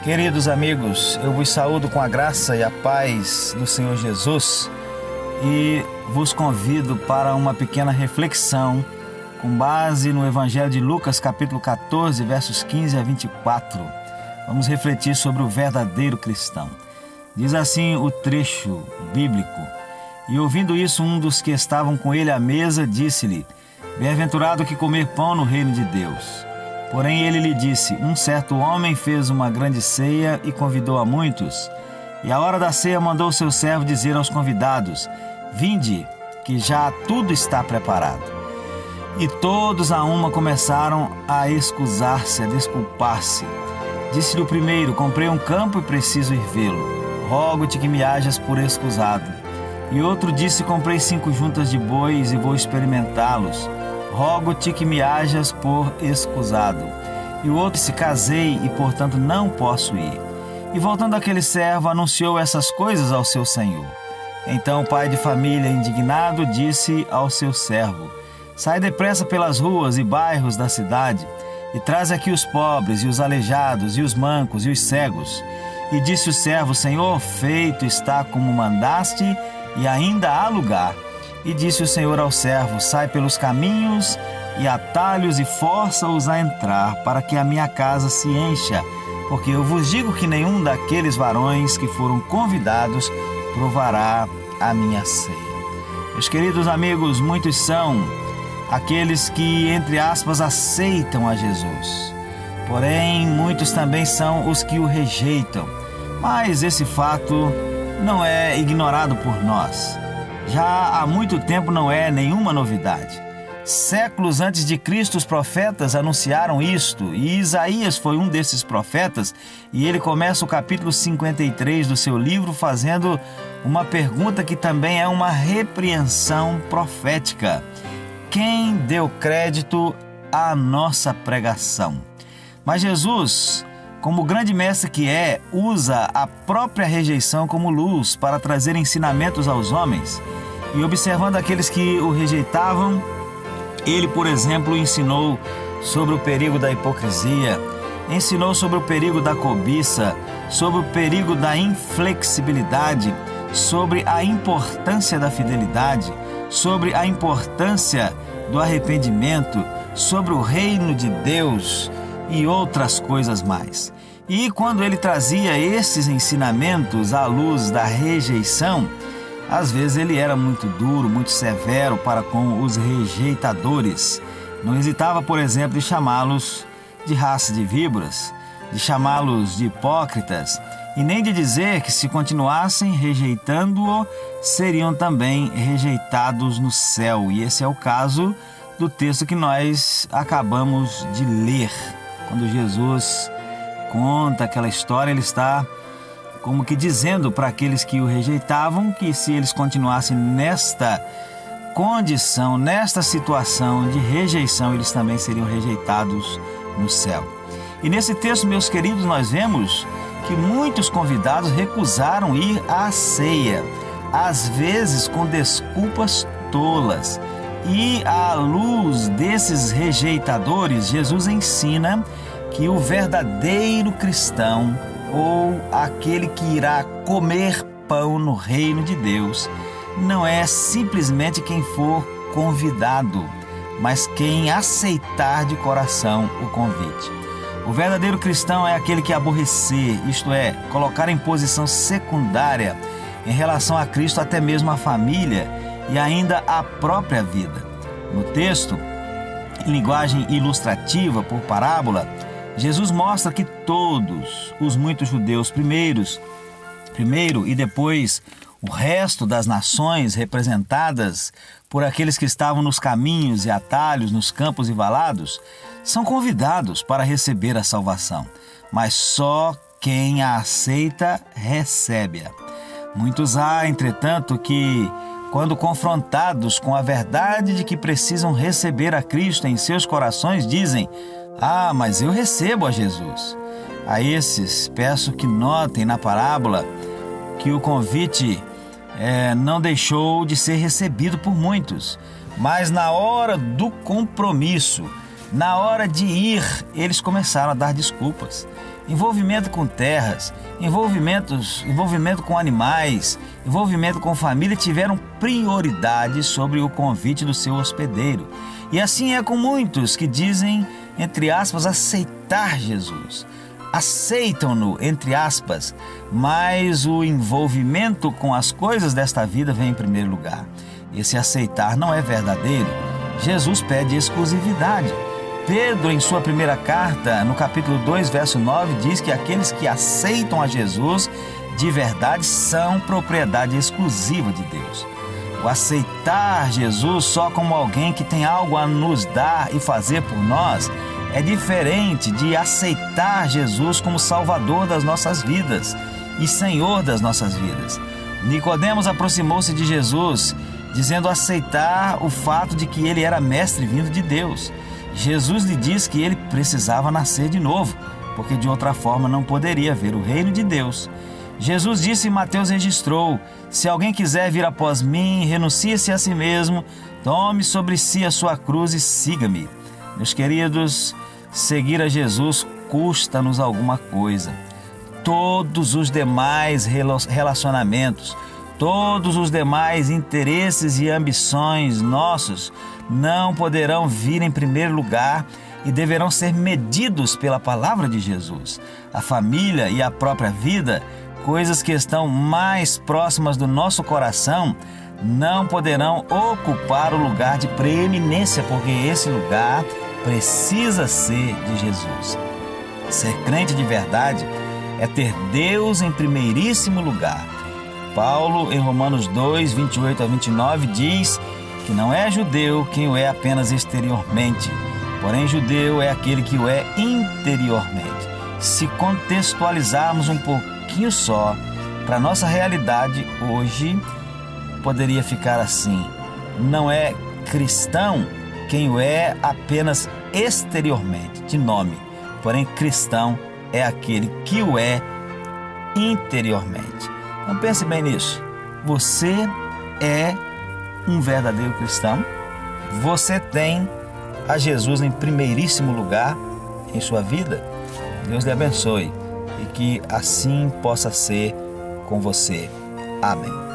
Queridos amigos, eu vos saúdo com a graça e a paz do Senhor Jesus e vos convido para uma pequena reflexão com base no Evangelho de Lucas, capítulo 14, versos 15 a 24. Vamos refletir sobre o verdadeiro cristão. Diz assim o trecho bíblico: E ouvindo isso, um dos que estavam com ele à mesa disse-lhe: Bem-aventurado que comer pão no reino de Deus. Porém ele lhe disse: Um certo homem fez uma grande ceia e convidou a muitos. E à hora da ceia mandou seu servo dizer aos convidados: Vinde, que já tudo está preparado. E todos a uma começaram a excusar-se, a desculpar-se. Disse-lhe o primeiro: Comprei um campo e preciso ir vê-lo. Rogo-te que me hajas por excusado. E outro disse: Comprei 5 juntas de bois e vou experimentá-los. Rogo-te que me hajas por excusado. E o outro disse: Casei e, portanto, não posso ir. E voltando aquele servo, anunciou essas coisas ao seu senhor. Então o pai de família, indignado, disse ao seu servo: Sai depressa pelas ruas e bairros da cidade, e traz aqui os pobres, e os aleijados, e os mancos, e os cegos. E disse o servo: Senhor, feito está como mandaste, e ainda há lugar. E disse o Senhor ao servo: Sai pelos caminhos e atalhos e força-os a entrar, para que a minha casa se encha, porque eu vos digo que nenhum daqueles varões que foram convidados provará a minha ceia. Meus queridos amigos, muitos são aqueles que, entre aspas, aceitam a Jesus. Porém, muitos também são os que o rejeitam. Mas esse fato não é ignorado por nós. Já há muito tempo não é nenhuma novidade. Séculos antes de Cristo, os profetas anunciaram isto, e Isaías foi um desses profetas, e ele começa o capítulo 53 do seu livro fazendo uma pergunta que também é uma repreensão profética: quem deu crédito à nossa pregação? Mas Jesus, como grande mestre que é, usa a própria rejeição como luz para trazer ensinamentos aos homens. E observando aqueles que o rejeitavam, ele, por exemplo, ensinou sobre o perigo da hipocrisia, ensinou sobre o perigo da cobiça, sobre o perigo da inflexibilidade, sobre a importância da fidelidade, sobre a importância do arrependimento, sobre o reino de Deus e outras coisas mais. E quando ele trazia esses ensinamentos à luz da rejeição, às vezes ele era muito duro, muito severo para com os rejeitadores. Não hesitava, por exemplo, de chamá-los de raça de víboras, de chamá-los de hipócritas, e nem de dizer que, se continuassem rejeitando-o, seriam também rejeitados no céu. E esse é o caso do texto que nós acabamos de ler. Quando Jesus conta aquela história, ele está como que dizendo para aqueles que o rejeitavam que, se eles continuassem nesta condição, nesta situação de rejeição, eles também seriam rejeitados no céu. E nesse texto, meus queridos, nós vemos que muitos convidados recusaram ir à ceia, às vezes com desculpas tolas. E à luz desses rejeitadores, Jesus ensina que o verdadeiro cristão, ou aquele que irá comer pão no reino de Deus, não é simplesmente quem for convidado, mas quem aceitar de coração o convite. O verdadeiro cristão é aquele que aborrecer, isto é, colocar em posição secundária em relação a Cristo até mesmo a família e ainda a própria vida. No texto, em linguagem ilustrativa por parábola, Jesus mostra que todos os muitos judeus primeiro e depois o resto das nações representadas por aqueles que estavam nos caminhos e atalhos, nos campos e valados, são convidados para receber a salvação, mas só quem a aceita recebe-a. Muitos há, entretanto, que, quando confrontados com a verdade de que precisam receber a Cristo em seus corações, dizem: Ah, mas eu recebo a Jesus. A esses, peço que notem na parábola que o convite não deixou de ser recebido por muitos, mas na hora do compromisso, Na hora de ir, eles começaram a dar desculpas. Envolvimento com terras, envolvimento com animais, envolvimento com família tiveram prioridade sobre o convite do seu hospedeiro. E assim é com muitos que dizem, entre aspas, aceitar Jesus. Aceitam-no, entre aspas, mas o envolvimento com as coisas desta vida vem em primeiro lugar. Esse aceitar não é verdadeiro. Jesus pede exclusividade. Pedro, em sua primeira carta, no capítulo 2, verso 9, diz que aqueles que aceitam a Jesus de verdade são propriedade exclusiva de Deus. O aceitar Jesus só como alguém que tem algo a nos dar e fazer por nós é diferente de aceitar Jesus como Salvador das nossas vidas e Senhor das nossas vidas. Nicodemos aproximou-se de Jesus, dizendo aceitar o fato de que ele era mestre vindo de Deus. Jesus lhe diz que ele precisava nascer de novo, porque de outra forma não poderia ver o reino de Deus. Jesus disse e Mateus registrou: se alguém quiser vir após mim, renuncie-se a si mesmo, tome sobre si a sua cruz e siga-me. Meus queridos, seguir a Jesus custa-nos alguma coisa. Todos os demais relacionamentos, todos os demais interesses e ambições nossos não poderão vir em primeiro lugar e deverão ser medidos pela palavra de Jesus. A família e a própria vida, coisas que estão mais próximas do nosso coração, não poderão ocupar o lugar de preeminência, porque esse lugar precisa ser de Jesus. Ser crente de verdade é ter Deus em primeiríssimo lugar. Paulo, em Romanos 2, 28 a 29, diz que não é judeu quem o é apenas exteriormente, porém judeu é aquele que o é interiormente. Se contextualizarmos um pouquinho só para a nossa realidade hoje, poderia ficar assim: não é cristão quem o é apenas exteriormente, de nome, porém cristão é aquele que o é interiormente. Então pense bem nisso. Você é um verdadeiro cristão? Você tem a Jesus em primeiríssimo lugar em sua vida? Deus lhe abençoe e que assim possa ser com você. Amém.